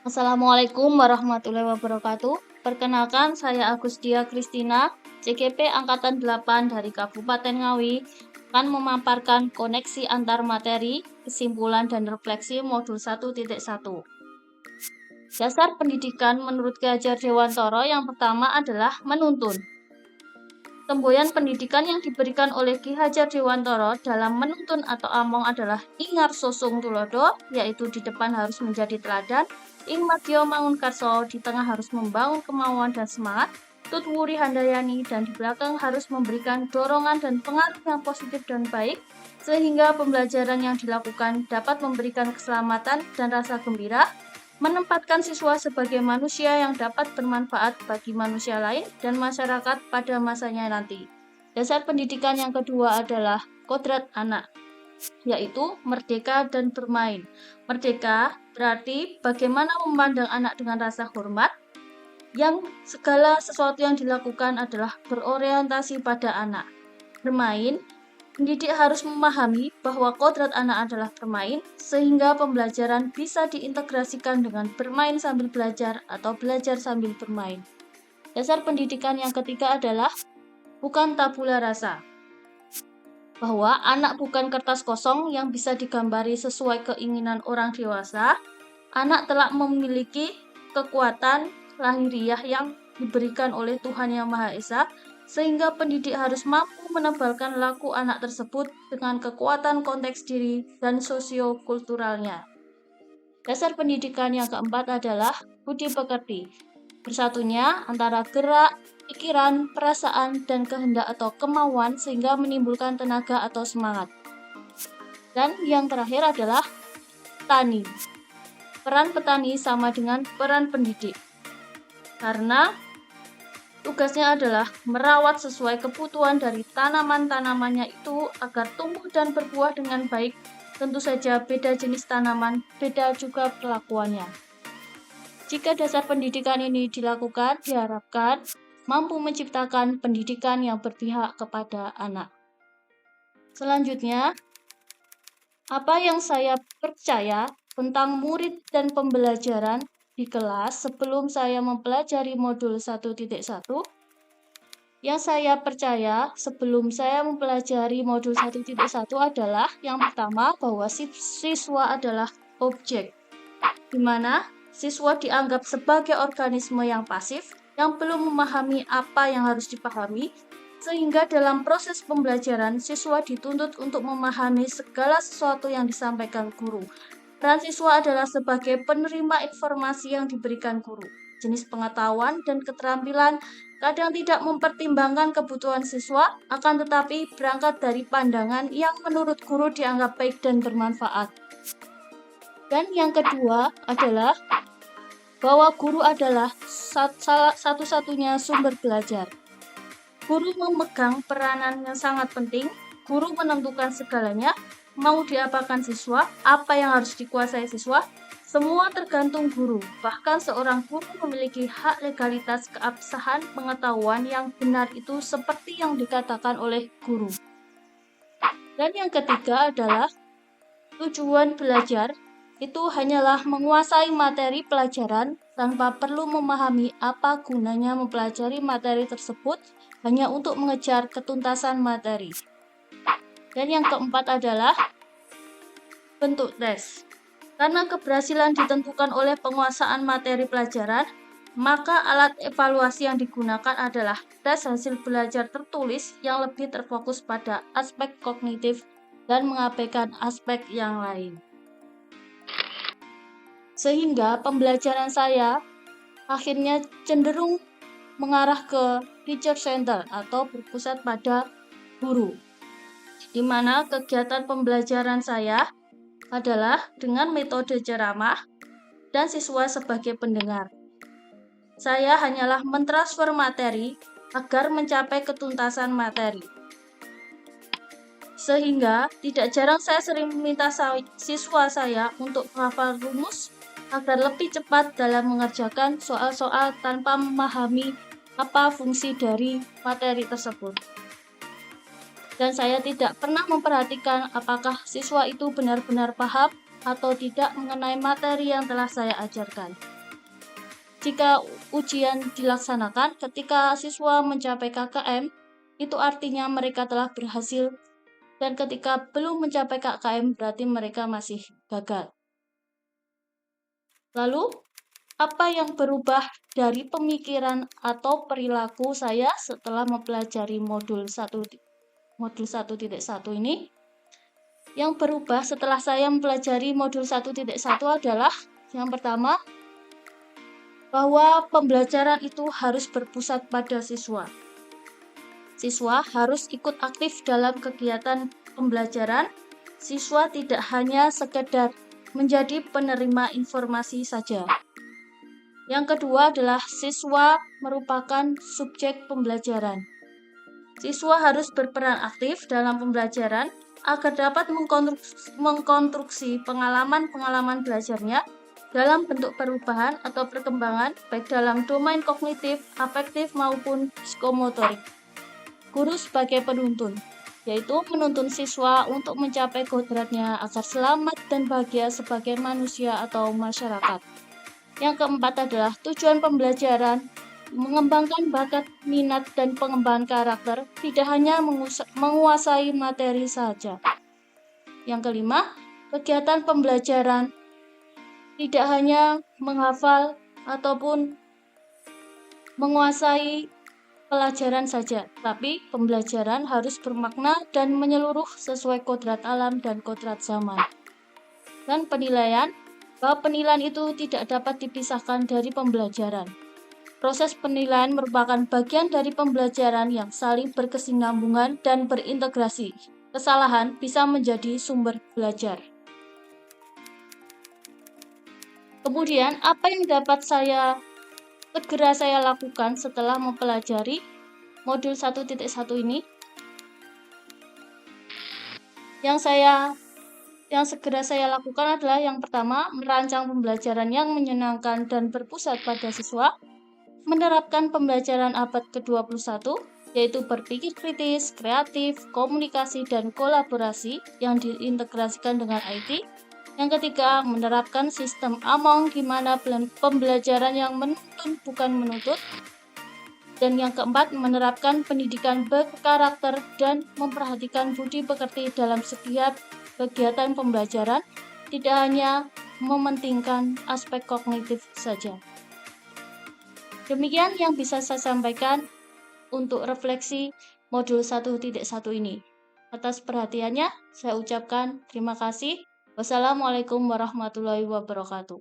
Assalamualaikum warahmatullahi wabarakatuh. Perkenalkan, saya Agustia Kristina, CGP Angkatan 8 dari Kabupaten Ngawi, akan memaparkan koneksi antar materi, kesimpulan dan refleksi modul 1.1. Dasar pendidikan menurut Ki Hajar Dewantara yang pertama adalah menuntun. Semboyan pendidikan yang diberikan oleh Ki Hajar Dewantara dalam menuntun atau among adalah ingar sosung tulodo, yaitu di depan harus menjadi teladan, ing magyo mangun karso, di tengah harus membangun kemauan dan semangat, tut wuri handayani, dan di belakang harus memberikan dorongan dan pengaruh yang positif dan baik, sehingga pembelajaran yang dilakukan dapat memberikan keselamatan dan rasa gembira, menempatkan siswa sebagai manusia yang dapat bermanfaat bagi manusia lain dan masyarakat pada masanya nanti. Dasar pendidikan yang kedua adalah kodrat anak, yaitu merdeka dan bermain. Merdeka berarti bagaimana memandang anak dengan rasa hormat, yang segala sesuatu yang dilakukan adalah berorientasi pada anak. Bermain, pendidik harus memahami bahwa kodrat anak adalah bermain, sehingga pembelajaran bisa diintegrasikan dengan bermain sambil belajar atau belajar sambil bermain. Dasar pendidikan yang ketiga adalah bukan tabula rasa, bahwa anak bukan kertas kosong yang bisa digambari sesuai keinginan orang dewasa. Anak telah memiliki kekuatan lahiriah yang diberikan oleh Tuhan Yang Maha Esa, sehingga pendidik harus mampu menebalkan laku anak tersebut dengan kekuatan konteks diri dan sosiokulturalnya. Dasar pendidikan yang keempat adalah budi pekerti. Bersatunya antara gerak, pikiran, perasaan, dan kehendak atau kemauan sehingga menimbulkan tenaga atau semangat. Dan yang terakhir adalah tani. Peran petani sama dengan peran pendidik, karena tugasnya adalah merawat sesuai kebutuhan dari tanaman-tanamannya itu agar tumbuh dan berbuah dengan baik. Tentu saja beda jenis tanaman, beda juga perlakuannya. Jika dasar pendidikan ini dilakukan, diharapkan mampu menciptakan pendidikan yang berpihak kepada anak. Selanjutnya, apa yang saya percaya tentang murid dan pembelajaran di kelas sebelum saya mempelajari modul 1.1. Yang saya percaya sebelum saya mempelajari modul 1.1 adalah yang pertama bahwa siswa adalah objek, di mana siswa dianggap sebagai organisme yang pasif yang belum memahami apa yang harus dipahami, sehingga dalam proses pembelajaran siswa dituntut untuk memahami segala sesuatu yang disampaikan guru. Peran siswa adalah sebagai penerima informasi yang diberikan guru. Jenis pengetahuan dan keterampilan kadang tidak mempertimbangkan kebutuhan siswa, akan tetapi berangkat dari pandangan yang menurut guru dianggap baik dan bermanfaat. Dan yang kedua adalah bahwa guru adalah satu-satunya sumber belajar. Guru memegang peranan yang sangat penting. Guru menentukan segalanya, mau diapakan siswa, apa yang harus dikuasai siswa, semua tergantung guru. Bahkan seorang guru memiliki hak legalitas keabsahan pengetahuan yang benar itu seperti yang dikatakan oleh guru. Dan yang ketiga adalah tujuan belajar itu hanyalah menguasai materi pelajaran tanpa perlu memahami apa gunanya mempelajari materi tersebut hanya untuk mengejar ketuntasan materi. Dan yang keempat adalah bentuk tes. Karena keberhasilan ditentukan oleh penguasaan materi pelajaran, maka alat evaluasi yang digunakan adalah tes hasil belajar tertulis yang lebih terfokus pada aspek kognitif dan mengabaikan aspek yang lain. Sehingga pembelajaran saya akhirnya cenderung mengarah ke teacher center atau berpusat pada guru, di mana kegiatan pembelajaran saya adalah dengan metode ceramah dan siswa sebagai pendengar. Saya hanyalah mentransfer materi agar mencapai ketuntasan materi. Sehingga tidak jarang saya sering meminta siswa saya untuk menghafal rumus agar lebih cepat dalam mengerjakan soal-soal tanpa memahami apa fungsi dari materi tersebut. Dan saya tidak pernah memperhatikan apakah siswa itu benar-benar paham atau tidak mengenai materi yang telah saya ajarkan. Jika ujian dilaksanakan ketika siswa mencapai KKM, itu artinya mereka telah berhasil, dan ketika belum mencapai KKM berarti mereka masih gagal. Lalu, apa yang berubah dari pemikiran atau perilaku saya setelah mempelajari modul 1.1 ini? Yang berubah setelah saya mempelajari modul 1.1 adalah yang pertama, bahwa pembelajaran itu harus berpusat pada siswa. Siswa harus ikut aktif dalam kegiatan pembelajaran. Siswa tidak hanya sekedar menjadi penerima informasi saja. Yang kedua adalah siswa merupakan subjek pembelajaran. Siswa harus berperan aktif dalam pembelajaran agar dapat mengkonstruksi pengalaman-pengalaman belajarnya dalam bentuk perubahan atau perkembangan baik dalam domain kognitif, afektif maupun psikomotorik. Guru sebagai penuntun, yaitu menuntun siswa untuk mencapai kodratnya agar selamat dan bahagia sebagai manusia atau masyarakat. Yang keempat adalah tujuan pembelajaran, mengembangkan bakat, minat, dan pengembangan karakter, tidak hanya menguasai materi saja. Yang kelima, kegiatan pembelajaran tidak hanya menghafal ataupun menguasai pelajaran saja, tapi pembelajaran harus bermakna dan menyeluruh sesuai kodrat alam dan kodrat zaman. Dan penilaian, bahwa penilaian itu tidak dapat dipisahkan dari pembelajaran. Proses penilaian merupakan bagian dari pembelajaran yang saling berkesinambungan dan berintegrasi. Kesalahan bisa menjadi sumber belajar. Kemudian, apa yang dapat segera saya lakukan setelah mempelajari modul 1.1 ini? Yang segera saya lakukan adalah yang pertama, merancang pembelajaran yang menyenangkan dan berpusat pada siswa, menerapkan pembelajaran abad ke-21, yaitu berpikir kritis, kreatif, komunikasi, dan kolaborasi yang diintegrasikan dengan IT. Yang ketiga, menerapkan sistem Among, di mana pembelajaran yang menuntun bukan menuntut. Dan yang keempat, menerapkan pendidikan berkarakter dan memperhatikan budi pekerti dalam setiap kegiatan pembelajaran, tidak hanya mementingkan aspek kognitif saja. Demikian yang bisa saya sampaikan untuk refleksi modul 1.1 ini. Atas perhatiannya, saya ucapkan terima kasih. Wassalamualaikum warahmatullahi wabarakatuh.